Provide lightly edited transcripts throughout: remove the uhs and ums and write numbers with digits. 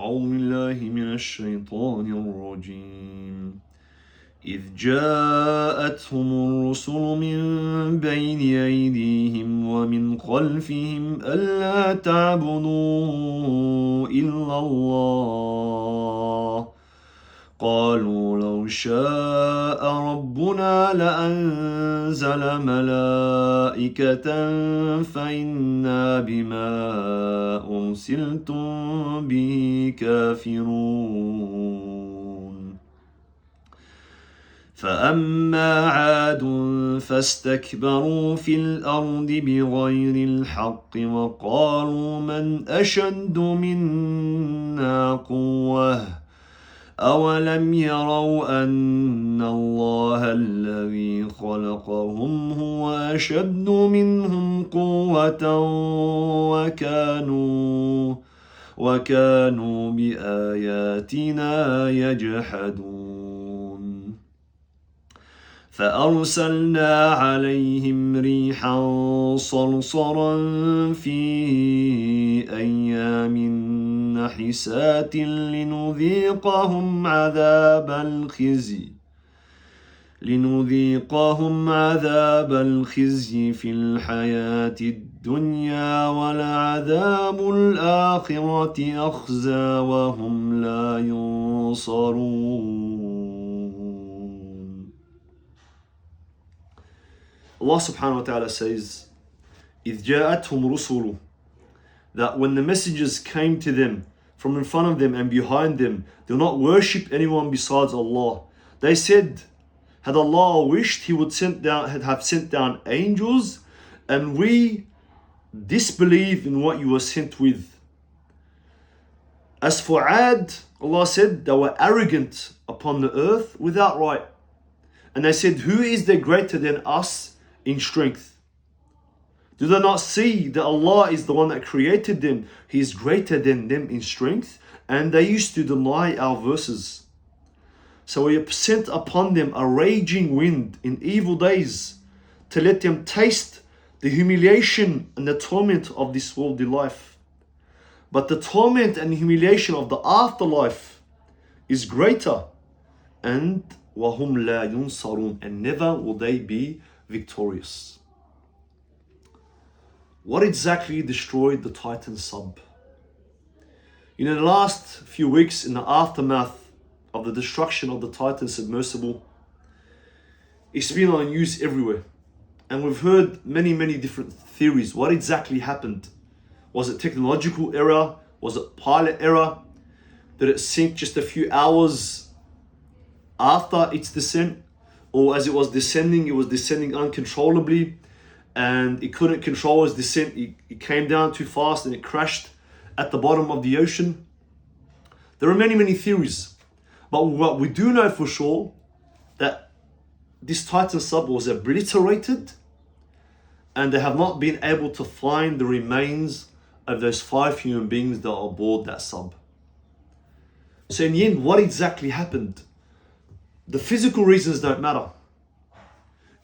أعوذ بالله من الشيطان الرجيم إذ جاءتهم الرسل من بين أيديهم ومن خلفهم ألا تعبدوا إلا الله قالوا لو شاء ربنا لأنزل ملائكة فإنا بما أرسلتم به كافرون فأما عاد فاستكبروا في الأرض بغير الحق وقالوا من أشد منا قوة أولم يروا أن الله الذي خلقهم هو أشد منهم قوة وكانوا بآياتنا يجحدون فأرسلنا عليهم ريحا صرصرا في أيام نحسات لنذيقهم عذاب الخزي في الحياة الدنيا ولعذاب الآخرة أخزى وهم لا ينصرون. Allah subhanahu wa ta'ala says, إِذْ جَاءَتْهُمْ رُسُلُ, that when the messengers came to them from in front of them and behind them, they will not worship anyone besides Allah. They said, had Allah wished, He would have sent down angels, and we disbelieve in what you were sent with. As for Ad, Allah said, they were arrogant upon the earth without right. And they said, who is there greater than us in strength? Do they not see that Allah is the one that created them? He is greater than them in strength. And they used to deny our verses. So we sent upon them a raging wind in evil days to let them taste the humiliation and the torment of this worldly life. But the torment and humiliation of the afterlife is greater. And وَهُمْ لَا يُنصَرُونَ, and never will they be victorious. What exactly destroyed the Titan sub? In the last few weeks, in the aftermath of the destruction of the Titan submersible, it's been on the news everywhere. And we've heard many different theories. What exactly happened? Was it technological error? Was it pilot error? Did it sink just a few hours after its descent? Or as it was descending uncontrollably, and it couldn't control its descent. It came down too fast and it crashed at the bottom of the ocean. There are many theories. But what we do know for sure, that this Titan sub was obliterated, and they have not been able to find the remains of those 5 human beings that are aboard that sub. So in the end, what exactly happened? The physical reasons don't matter.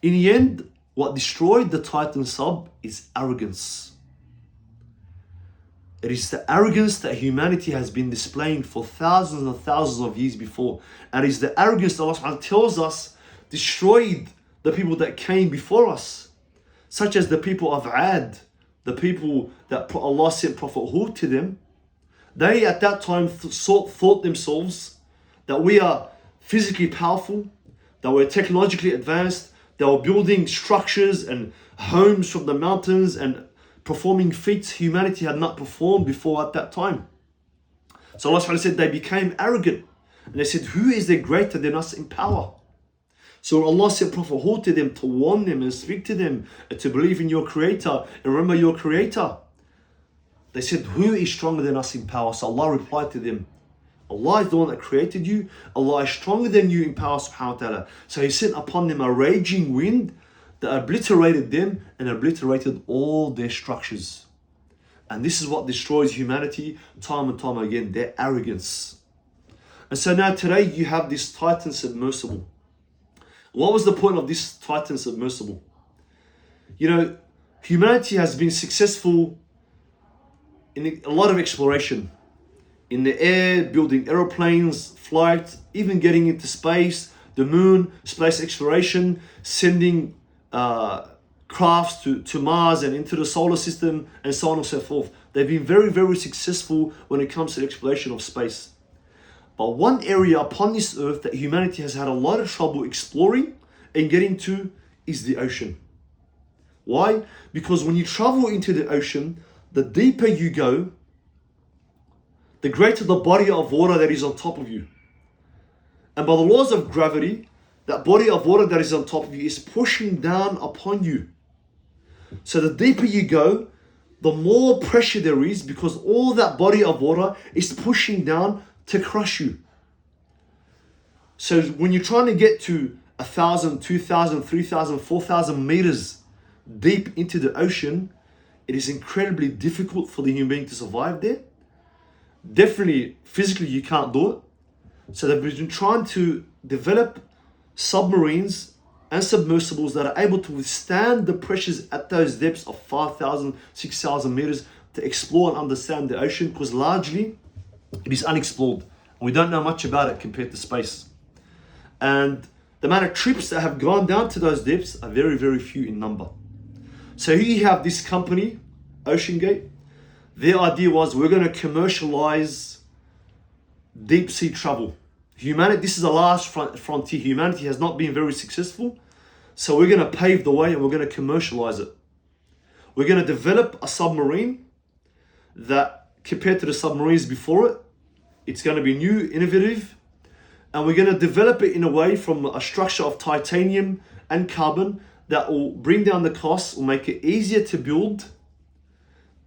In the end, what destroyed the Titan sub is arrogance. It is the arrogance that humanity has been displaying for thousands and thousands of years before. And it is the arrogance that Allah subhanahu wa ta'ala tells us destroyed the people that came before us. Such as the people of Ad, the people that Allah sent Prophet Hud to them. They at that time thought themselves that we are physically powerful, that we're technologically advanced. They were building structures and homes from the mountains and performing feats humanity had not performed before at that time. So Allah subhanahu wa ta'ala said they became arrogant. And they said, who is there greater than us in power? So Allah sent Prophet Hud to them to warn them and speak to them and to believe in your Creator and remember your Creator. They said, who is stronger than us in power? So Allah replied to them, Allah is the one that created you. Allah is stronger than you in power, subhanahu wa ta'ala. So He sent upon them a raging wind that obliterated them and obliterated all their structures. And this is what destroys humanity time and time again, their arrogance. And so now today you have this Titan submersible. What was the point of this Titan submersible? You know, humanity has been successful in a lot of exploration. in the air, building aeroplanes, flight, even getting into space, the moon, space exploration, sending crafts to Mars and into the solar system, and so on and so forth. They've been very, very successful when it comes to the exploration of space. But one area upon this earth that humanity has had a lot of trouble exploring and getting to is the ocean. Why? Because when you travel into the ocean, the deeper you go, the greater the body of water that is on top of you. And by the laws of gravity, that body of water that is on top of you is pushing down upon you. So the deeper you go, the more pressure there is, because all that body of water is pushing down to crush you. So when you're trying to get to 1,000, 2,000, 3,000, 4,000 meters deep into the ocean, it is incredibly difficult for the human being to survive there. Definitely, physically, you can't do it. So they've been trying to develop submarines and submersibles that are able to withstand the pressures at those depths of 5,000, 6,000 meters to explore and understand the ocean, because largely it is unexplored. And we don't know much about it compared to space. And the amount of trips that have gone down to those depths are very, very few in number. So here you have this company, OceanGate. Their idea was, we're going to commercialize deep sea travel. Humanity, this is the last frontier. Humanity has not been very successful. So we're going to pave the way and we're going to commercialize it. We're going to develop a submarine that, compared to the submarines before it, it's going to be new, innovative. And we're going to develop it in a way from a structure of titanium and carbon that will bring down the costs, will make it easier to build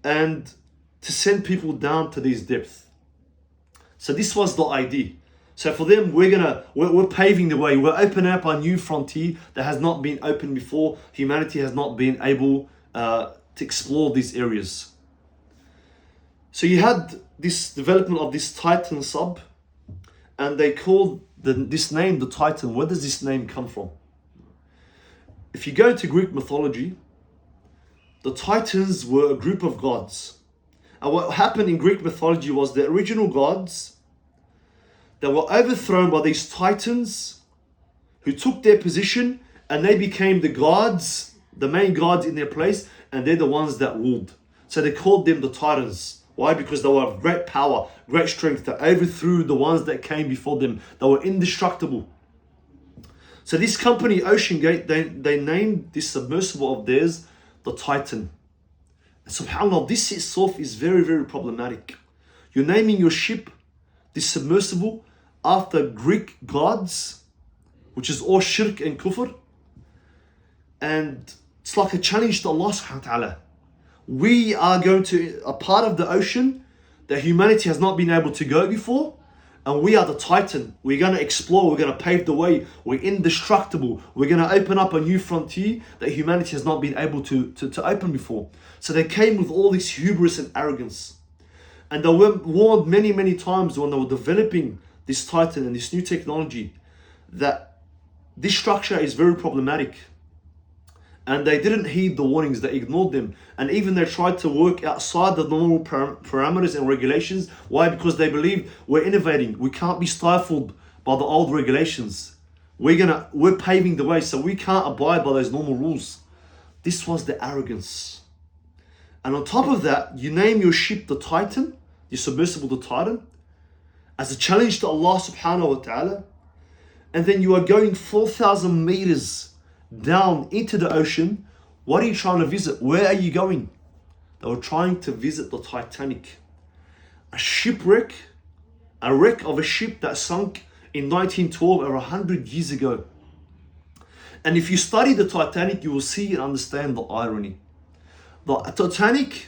and to send people down to these depths. So this was the idea. So for them, we're paving the way. We're opening up a new frontier that has not been opened before. Humanity has not been able to explore these areas. So you had this development of this Titan sub, and they called this name the Titan. Where does this name come from? If you go to Greek mythology, the Titans were a group of gods. And what happened in Greek mythology was the original gods that were overthrown by these Titans who took their position, and they became the gods, the main gods in their place, and they're the ones that ruled. So they called them the Titans. Why? Because they were of great power, great strength, that overthrew the ones that came before them. They were indestructible. So this company, OceanGate, they named this submersible of theirs the Titan. And subhanAllah, this itself is very, very problematic. You're naming your ship, this submersible, after Greek gods, which is all shirk and kufr. And it's like a challenge to Allah subhanahu wa ta'ala. We are going to a part of the ocean that humanity has not been able to go before. And we are the Titan. We're going to explore. We're going to pave the way. We're indestructible. We're going to open up a new frontier that humanity has not been able to open before. So they came with all this hubris and arrogance. And they were warned many, many times when they were developing this Titan and this new technology that this structure is very problematic. And they didn't heed the warnings, they ignored them. And even they tried to work outside the normal parameters and regulations. Why? Because they believed we're innovating. We can't be stifled by the old regulations. We're paving the way, so we can't abide by those normal rules. This was the arrogance. And on top of that, you name your ship the Titan, your submersible the Titan, as a challenge to Allah subhanahu wa ta'ala. And then you are going 4,000 meters down into the ocean. What are you trying to visit? Where are you going? They were trying to visit the Titanic. A shipwreck, a wreck of a ship that sunk in 1912 or 100 years ago. And if you study the Titanic, you will see and understand the irony. The Titanic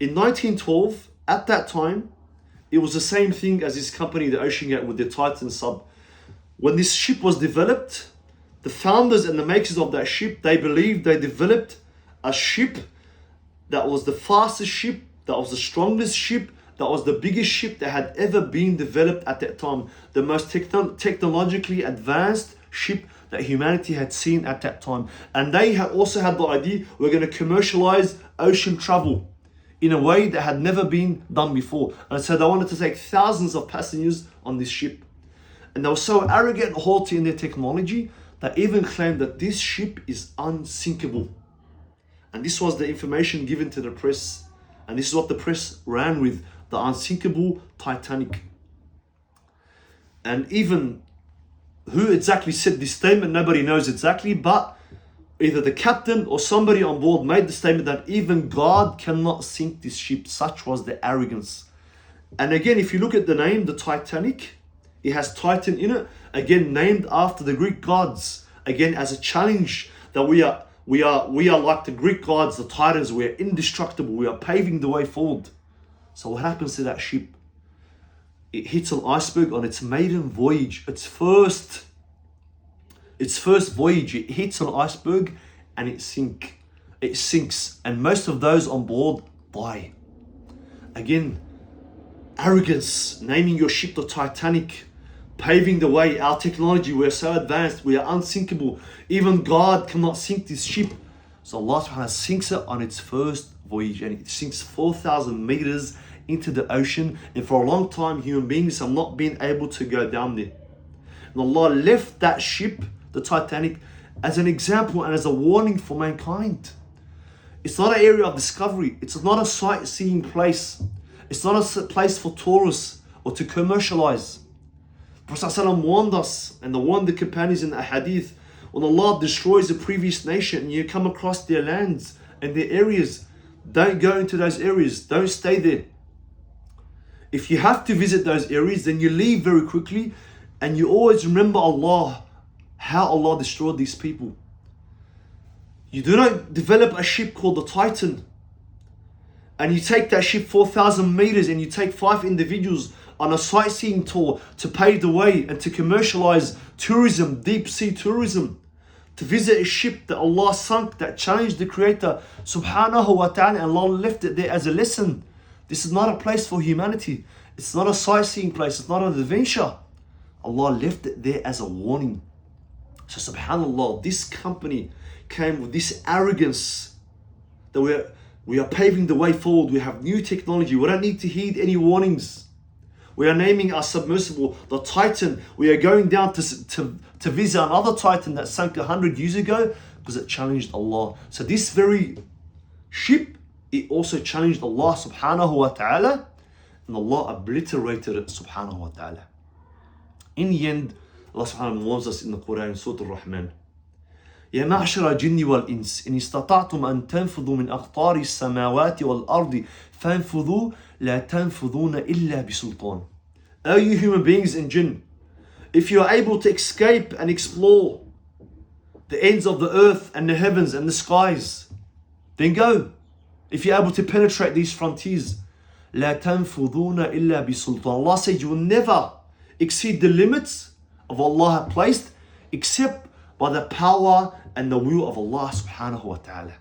in 1912, at that time, it was the same thing as this company, the OceanGate, with the Titan sub. When this ship was developed, the founders and the makers of that ship, they believed they developed a ship that was the fastest ship, that was the strongest ship, that was the biggest ship that had ever been developed at that time. The most technologically advanced ship that humanity had seen at that time. And they also had the idea, we're going to commercialize ocean travel in a way that had never been done before. And so they wanted to take thousands of passengers on this ship. And they were so arrogant and haughty in their technology that even claimed that this ship is unsinkable. And this was the information given to the press. And this is what the press ran with, the unsinkable Titanic. And even who exactly said this statement, nobody knows exactly, but either the captain or somebody on board made the statement that even God cannot sink this ship. Such was the arrogance. And again, if you look at the name, the Titanic, it has Titan in it. Again, named after the Greek gods. Again, as a challenge that we are like the Greek gods, the Titans. We are indestructible. We are paving the way forward. So what happens to that ship? It hits an iceberg on its maiden voyage. Its first voyage, it hits an iceberg and it sinks. And most of those on board die. Again, arrogance, naming your ship the Titanic, paving the way. Our technology, we're so advanced, we are unsinkable. Even God cannot sink this ship. So Allah subhanahu wa ta'ala sinks it on its first voyage, and it sinks 4,000 meters into the ocean. And for a long time, human beings have not been able to go down there. And Allah left that ship, the Titanic, as an example and as a warning for mankind. It's not an area of discovery. It's not a sightseeing place. It's not a place for tourists or to commercialize. Prophet ﷺ warned us and warned the companions in the hadith, when Allah destroys a previous nation and you come across their lands and their areas, don't go into those areas. Don't stay there. If you have to visit those areas, then you leave very quickly, and you always remember Allah, how Allah destroyed these people. You do not develop a ship called the Titan, and you take that ship 4,000 meters and you take 5 individuals on a sightseeing tour to pave the way and to commercialize tourism, deep sea tourism, to visit a ship that Allah sunk, that challenged the Creator subhanahu wa ta'ala, and Allah left it there as a lesson. This is not a place for humanity. It's not a sightseeing place. It's not an adventure. Allah left it there as a warning. So subhanallah, this company came with this arrogance that we are paving the way forward. We have new technology. We don't need to heed any warnings. We are naming our submersible the Titan. We are going down to visit another Titan that sank 100 years ago because it challenged Allah. So this very ship, it also challenged Allah subhanahu wa ta'ala, and Allah obliterated it subhanahu wa ta'ala. In the end, Allah subhanahu wa ta'ala warns us in the Quran, Surah Al-Rahman, يا معشر الجن والإنس إن استطعتم أن تنفذوا من أقطار السماوات والأرض فانفذوا لا تنفذون إلا بسلطان. O you human beings and jinn, if you are able to escape and explore the ends of the earth and the heavens and the skies, then go. If you're able to penetrate these frontiers, لا تنفذون إلا بسلطان. Allah said you will never exceed the limits of what Allah has placed except by the power and the will of Allah subhanahu wa ta'ala.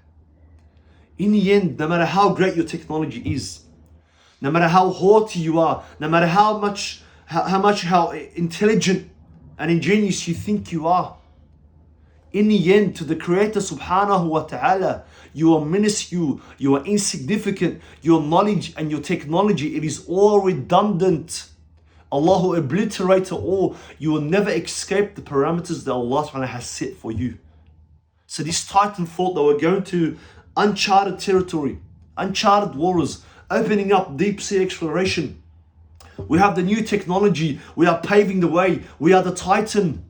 In the end, no matter how great your technology is, no matter how haughty you are, no matter how intelligent and ingenious you think you are, in the end, to the Creator subhanahu wa ta'ala, you are minuscule, you are insignificant. Your knowledge and your technology, it is all redundant. Allah will obliterate it all. You will never escape the parameters that Allah subhanahu wa ta'ala has set for you. So this Titan thought they were going to uncharted territory, uncharted waters, opening up deep sea exploration. We have the new technology. We are paving the way. We are the Titan.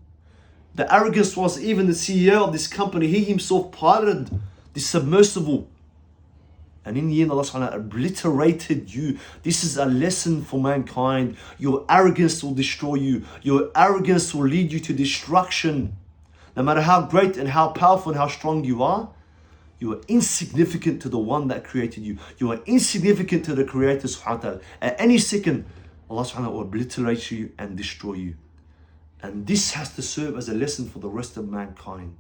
The arrogance was even the CEO of this company. He himself piloted this submersible. And in the end, Allah subhanahu wa ta'ala obliterated you. This is a lesson for mankind. Your arrogance will destroy you. Your arrogance will lead you to destruction. No matter how great and how powerful and how strong you are insignificant to the one that created you. You are insignificant to the Creator subhanahu wa ta'ala. At any second, Allah subhanahu wa ta'ala will obliterate you and destroy you. And this has to serve as a lesson for the rest of mankind.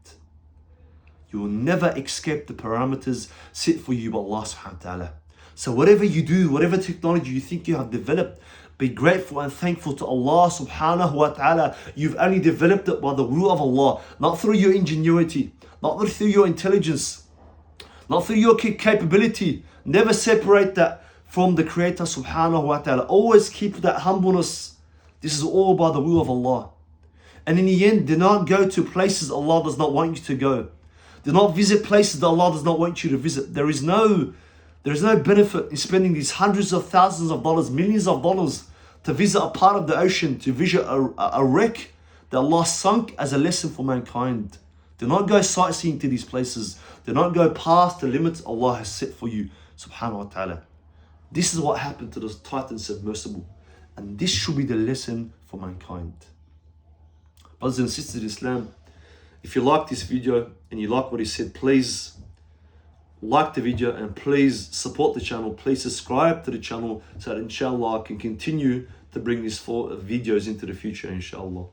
You will never escape the parameters set for you by Allah subhanahu wa ta'ala. So whatever you do, whatever technology you think you have developed, be grateful and thankful to Allah subhanahu wa ta'ala. You've only developed it by the will of Allah, not through your ingenuity, not through your intelligence, not through your capability. Never separate that from the Creator subhanahu wa ta'ala. Always keep that humbleness. This is all by the will of Allah. And in the end, do not go to places Allah does not want you to go. Do not visit places that Allah does not want you to visit. There is no benefit in spending these hundreds of thousands of dollars, millions of dollars to visit a part of the ocean, to visit a wreck that Allah sunk as a lesson for mankind. Do not go sightseeing to these places. Do not go past the limits Allah has set for you, subhanahu wa ta'ala. This is what happened to the Titan submersible. And this should be the lesson for mankind. Brothers and sisters in Islam, if you like this video and you like what he said, please like the video and please support the channel. Please subscribe to the channel so that inshallah I can continue to bring these videos into the future, inshallah.